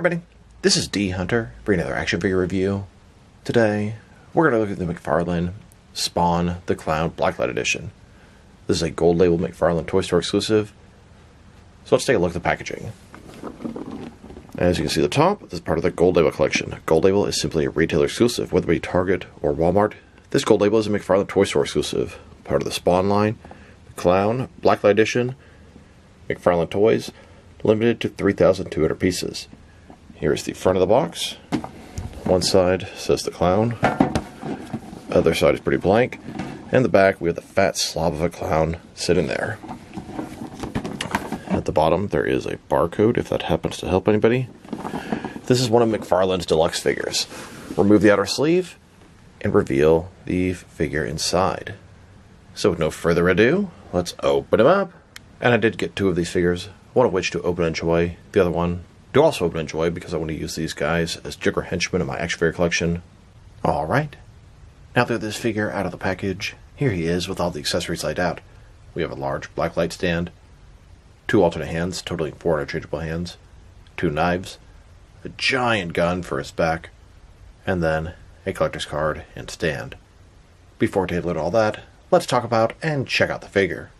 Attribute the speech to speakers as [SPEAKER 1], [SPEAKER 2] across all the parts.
[SPEAKER 1] everybody, this is D Hunter for another action figure review. Today, we're going to look at the McFarlane Spawn the Clown Blacklight Edition. This is a gold label McFarlane Toy Store exclusive. So let's take a look at the packaging. As you can see at the top, this is part of the gold label collection. Gold label is simply a retailer exclusive, whether it be Target or Walmart. This gold label is a McFarlane Toy Store exclusive, part of the Spawn line, the Clown Blacklight Edition, McFarlane Toys, limited to 3,200 pieces. Here's the front of the box. One side says the clown, other side is pretty blank, and the back we have the fat slob of a clown sitting there. At the bottom there is a barcode if that happens to help anybody. This is one of McFarlane's deluxe figures. Remove the outer sleeve and reveal the figure inside. So with no further ado, let's open him up. And I did get two of these figures, one of which to open and enjoy, the other one to also open and enjoy because I want to use these guys as Joker Henchmen in my action figure collection. Alright, now that this figure out of the package, here he is with all the accessories laid out. We have a large blacklight stand, two alternate hands totaling 4 interchangeable hands, 2 knives, a giant gun for his back, and then a collector's card and stand. Before taking a look at all that, let's talk about and check out the figure.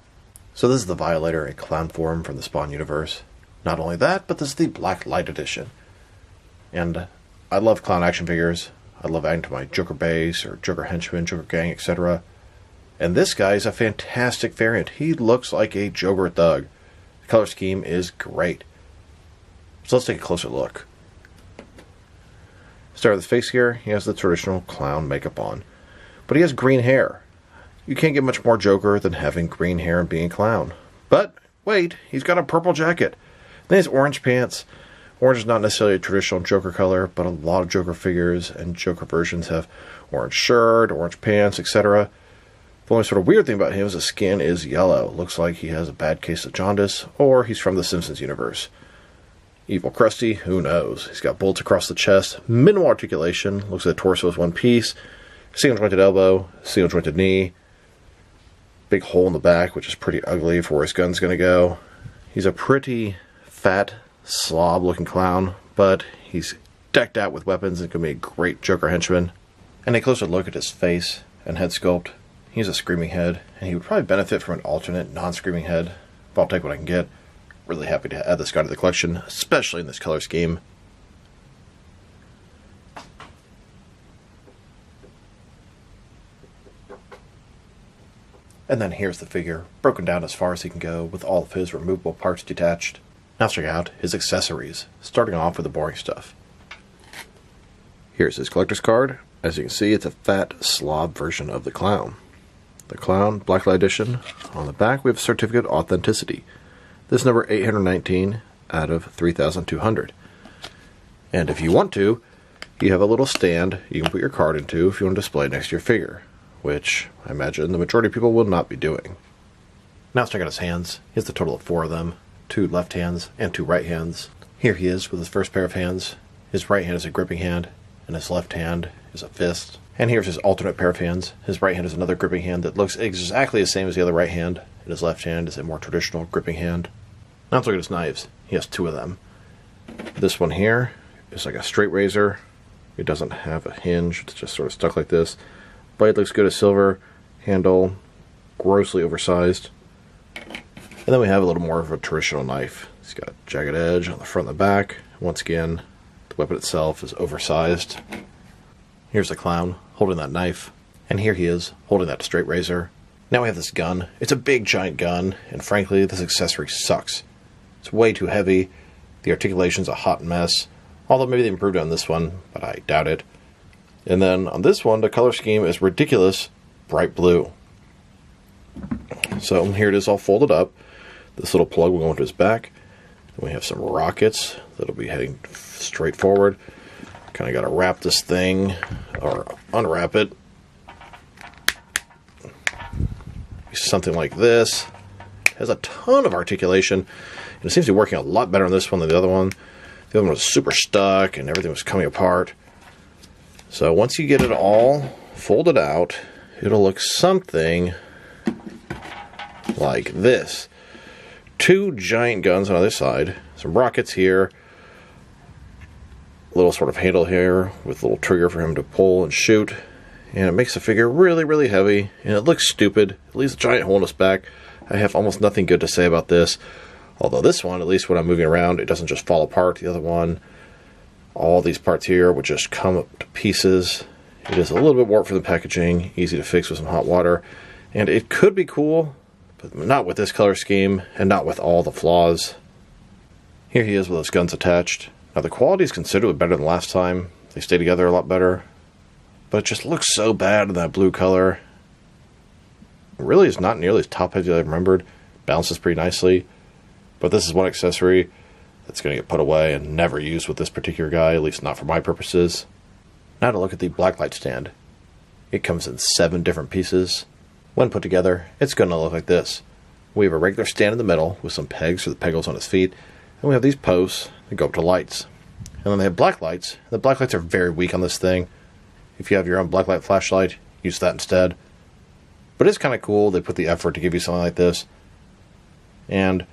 [SPEAKER 1] So this is the Violator, a clown form from the Spawn universe. Not only that, but this is the Blacklight edition. And I love clown action figures. I love adding to my Joker base or Joker Henchmen, Joker Gang, etc. And this guy is a fantastic variant. He looks like a Joker thug. The color scheme is great. So let's take a closer look. Start with his face here. He has the traditional clown makeup on. But he has green hair. You can't get much more Joker than having green hair and being a clown. But, wait, he's got a purple jacket. Then he has orange pants. Orange is not necessarily a traditional Joker color, but a lot of Joker figures and Joker versions have orange shirt, orange pants, etc. The only sort of weird thing about him is his skin is yellow. Looks like he has a bad case of jaundice, or he's from the Simpsons universe. Evil Krusty, who knows? He's got bullets across the chest, minimal articulation, looks like the torso is one piece, single jointed elbow, single jointed knee, big hole in the back, which is pretty ugly for where his gun's going to go. He's a pretty fat, slob-looking clown, but he's decked out with weapons and can be a great Joker henchman. And a closer look at his face and head sculpt. He has a screaming head, and he would probably benefit from an alternate, non-screaming head, but I'll take what I can get. Really happy to add this guy to the collection, especially in this color scheme. And then here's the figure, broken down as far as he can go, with all of his removable parts detached. Now let's check out his accessories, starting off with the boring stuff. Here's his collector's card. As you can see, it's a fat slob version of the clown. The Clown Blacklight Edition. On the back, we have Certificate of Authenticity. This is number 819 out of 3,200. And if you want to, you have a little stand you can put your card into if you want to display it next to your figure, which I imagine the majority of people will not be doing. Now let's check out his hands. He has a total of 4 of them, 2 left hands and 2 right hands. Here he is with his first pair of hands. His right hand is a gripping hand, and his left hand is a fist. And here's his alternate pair of hands. His right hand is another gripping hand that looks exactly the same as the other right hand, and his left hand is a more traditional gripping hand. Now let's look at his knives. He has 2 of them. This one here is like a straight razor. It doesn't have a hinge. It's just sort of stuck like this. Blade looks good as silver. Handle, grossly oversized. And then we have a little more of a traditional knife. It's got a jagged edge on the front and the back. Once again, the weapon itself is oversized. Here's the clown holding that knife. And here he is holding that straight razor. Now we have this gun. It's a big giant gun, and frankly, this accessory sucks. It's way too heavy. The articulation's a hot mess. Although maybe they improved on this one, but I doubt it. And then on this one, the color scheme is ridiculous, bright blue. So here it is all folded up. This little plug will go into his back. Then we have some rockets that'll be heading straight forward. Kind of got to wrap this thing, or unwrap it. Something like this. It has a ton of articulation. And it seems to be working a lot better on this one than the other one. The other one was super stuck and everything was coming apart. So once you get it all folded out, it'll look something like this. 2 giant guns on either side, some rockets here, little sort of handle here with a little trigger for him to pull and shoot. And it makes the figure really, really heavy. And it looks stupid. It leaves a giant hole in his back. I have almost nothing good to say about this. Although this one, at least when I'm moving around, it doesn't just fall apart. The other one, all these parts here would just come up to pieces. It is a little bit warped for the packaging. Easy to fix with some hot water. And it could be cool, but not with this color scheme and not with all the flaws. Here he is with his guns attached. Now the quality is considerably better than last time. They stay together a lot better. But it just looks so bad in that blue color. It really is not nearly as top heavy as I remembered. Bounces pretty nicely. But this is one accessory that's going to get put away and never used with this particular guy, at least not for my purposes. Now to look at the Blacklight stand. It comes in 7 different pieces. When put together, it's going to look like this. We have a regular stand in the middle with some pegs for the peg holes on his feet. And we have these posts that go up to lights. And then they have blacklights. The blacklights are very weak on this thing. If you have your own blacklight flashlight, use that instead. But it's kind of cool. They put the effort to give you something like this. And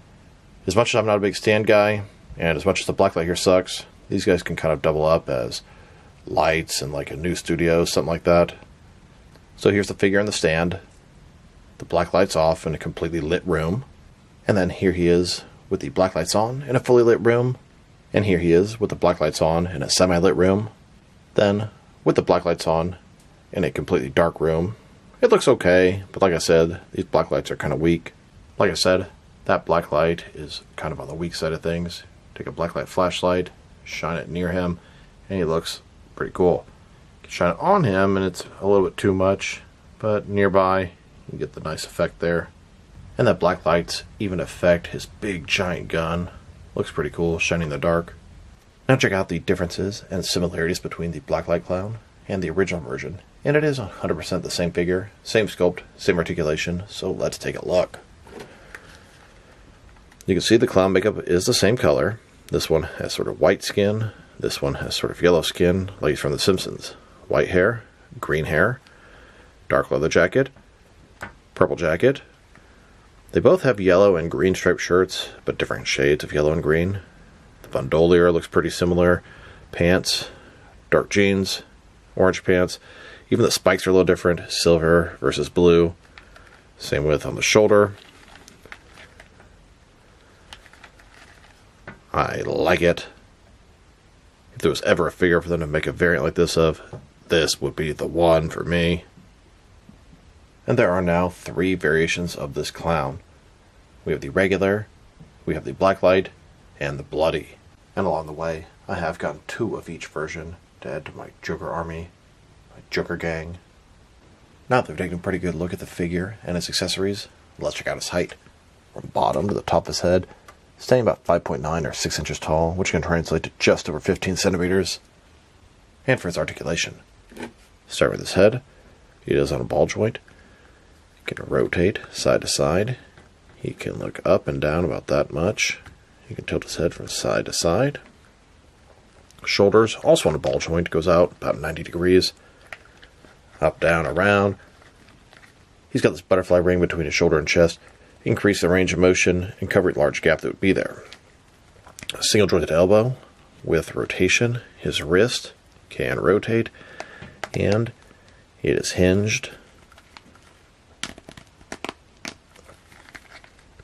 [SPEAKER 1] as much as I'm not a big stand guy, and as much as the blacklight here sucks, these guys can kind of double up as lights in like a new studio, something like that. So here's the figure in the stand. The blacklight's off in a completely lit room. And then here he is with the blacklights on in a fully lit room. And here he is with the blacklights on in a semi-lit room. Then with the blacklights on in a completely dark room. It looks okay, but like I said, these blacklights are kind of weak. Like I said, that blacklight is kind of on the weak side of things. Take a blacklight flashlight, shine it near him, and he looks pretty cool. You can shine it on him, and it's a little bit too much, but nearby, you get the nice effect there. And that blacklight's even affect his big giant gun. Looks pretty cool, shining in the dark. Now check out the differences and similarities between the Blacklight clown and the original version. And it is 100% the same figure, same sculpt, same articulation, so let's take a look. You can see the clown makeup is the same color. This one has sort of white skin. This one has sort of yellow skin, like he's from The Simpsons. White hair, green hair, dark leather jacket, purple jacket. They both have yellow and green striped shirts, but different shades of yellow and green. The bandolier looks pretty similar. Pants, dark jeans, orange pants. Even the spikes are a little different. Silver versus blue. Same with on the shoulder. I like it. If there was ever a figure for them to make a variant like this of, this would be the one for me. And there are now 3 variations of this clown. We have the regular, we have the Blacklight, and the bloody. And along the way, I have gotten 2 of each version to add to my Joker army, my Joker gang. Now that we've taken a pretty good look at the figure and its accessories, let's check out his height. From bottom to the top of his head, standing about 5.9 or 6 inches tall, which can translate to just over 15 centimeters. And for his articulation. Start with his head. He is on a ball joint. He can rotate side to side. He can look up and down about that much. He can tilt his head from side to side. Shoulders, also on a ball joint, goes out about 90 degrees. Up, down, around. He's got this butterfly ring between his shoulder and chest. Increase the range of motion and cover a large gap that would be there. A single jointed elbow with rotation. His wrist can rotate. And it is hinged.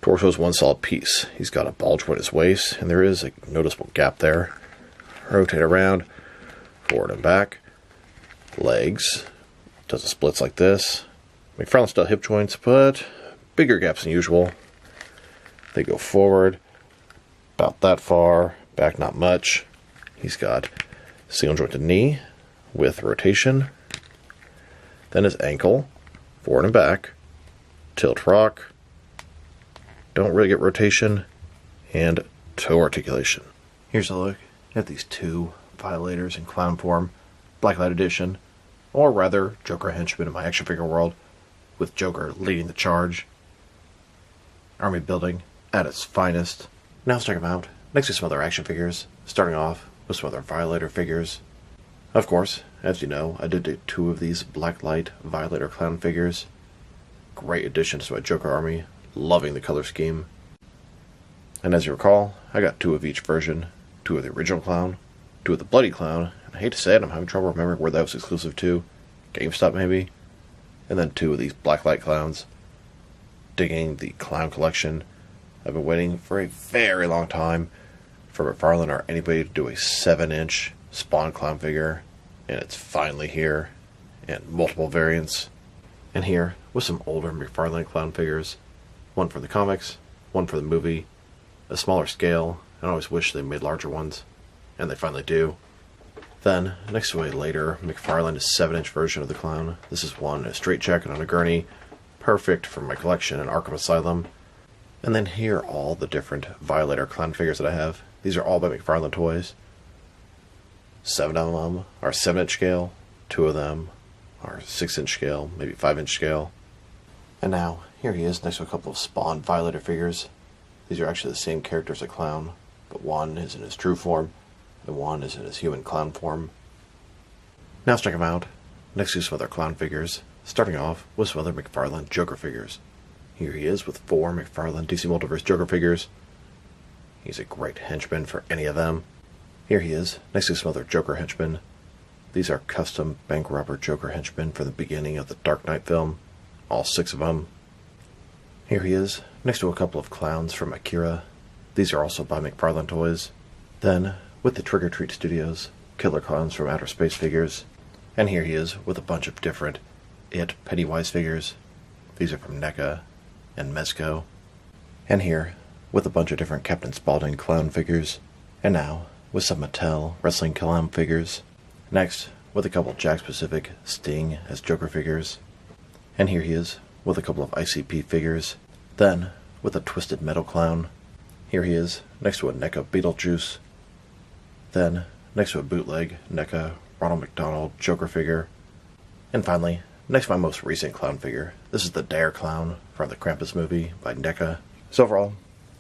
[SPEAKER 1] Torso is one solid piece. He's got a ball joint at his waist, and there is a noticeable gap there. Rotate around, forward and back. Legs, does the splits like this. McFarlane style hip joints, but bigger gaps than usual. They go forward, about that far, back not much. He's got single jointed knee with rotation. Then his ankle, forward and back, tilt rock. Don't really get rotation, and toe articulation. Here's a look at these 2 Violators in clown form, Blacklight edition, or rather Joker Henchmen in my action figure world, with Joker leading the charge. Army building at its finest. Now let's check them out next to some other action figures, starting off with some other Violator figures. Of course, as you know, I did do 2 of these Blacklight Violator clown figures. Great additions to my Joker army. Loving the color scheme. And as you recall, I got 2 of each version. 2 of the original clown, two of the Bloody Clown. I hate to say it, I'm having trouble remembering where that was exclusive to. GameStop, maybe? And then two of these Blacklight clowns. Digging the clown collection. I've been waiting for a very long time for McFarlane or anybody to do a 7-inch Spawn clown figure. And it's finally here. And multiple variants. And here, with some older McFarlane clown figures. One for the comics, one for the movie. A smaller scale. I always wish they made larger ones. And they finally do. Then, next to a later McFarlane 7-inch version of the clown. This is one in a straight jacket on a gurney. Perfect for my collection in Arkham Asylum. And then here are all the different Violator clown figures that I have. These are all by McFarlane Toys. 7 of them are 7-inch scale. 2 of them are 6-inch scale, maybe 5-inch scale. And now, here he is next to a couple of Spawn Violator figures. These are actually the same character as a clown, but one is in his true form, and one is in his human clown form. Now let's check him out, next to some other clown figures, starting off with some other McFarlane Joker figures. Here he is with 4 McFarlane DC Multiverse Joker figures. He's a great henchman for any of them. Here he is, next to some other Joker henchmen. These are custom bank robber Joker henchmen from the beginning of the Dark Knight film. All 6 of them. Here he is, next to a couple of clowns from Akira. These are also by McFarlane Toys. Then, with the Trick or Treat Studios, Killer Clowns from Outer Space figures. And here he is with a bunch of different It Pennywise figures. These are from NECA and Mezco. And here, with a bunch of different Captain Spaulding clown figures. And now, with some Mattel wrestling clown figures. Next, with a couple Jack Pacific Sting as Joker figures. And here he is, with a couple of ICP figures. Then, with a Twisted Metal Clown. Here he is, next to a NECA Beetlejuice. Then, next to a bootleg NECA Ronald McDonald Joker figure. And finally, next to my most recent clown figure. This is the Dare Clown from the Krampus movie by NECA. So overall,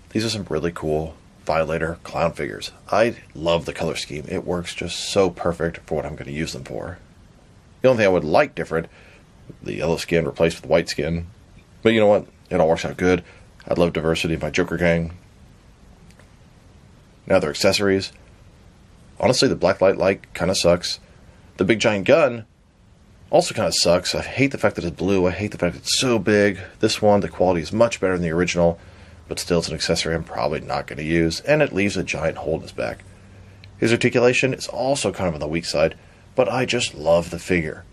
[SPEAKER 1] these are some really cool Violator clown figures. I love the color scheme. It works just so perfect for what I'm going to use them for. The only thing I would like different, the yellow skin replaced with white skin. But you know what? It all works out good. I love diversity in my Joker gang. Now their accessories. Honestly, the Blacklight light kind of sucks. The big giant gun also kind of sucks. I hate the fact that it's blue. I hate the fact that it's so big. This one, the quality is much better than the original. But still, it's an accessory I'm probably not going to use, and it leaves a giant hole in his back. His articulation is also kind of on the weak side, but I just love the figure.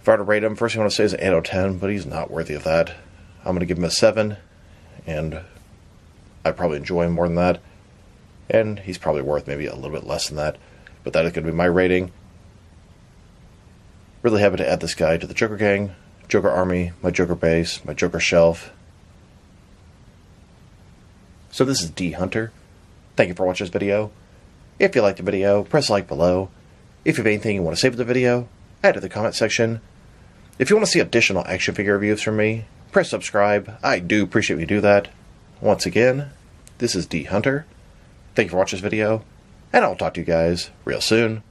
[SPEAKER 1] If I were to rate him, first thing I want to say is an 8 out of 10, but he's not worthy of that. I'm going to give him a 7, and I probably enjoy him more than that. And he's probably worth maybe a little bit less than that, but that is going to be my rating. Really happy to add this guy to the Joker gang, Joker Army, my Joker base, my Joker shelf. So this is D Hunter. Thank you for watching this video. If you liked the video, press like below. If you have anything you want to say for the video, add to the comment section. If you want to see additional action figure reviews from me, press subscribe. I do appreciate when you do that. Once again, this is D Hunter. Thank you for watching this video, and I'll talk to you guys real soon.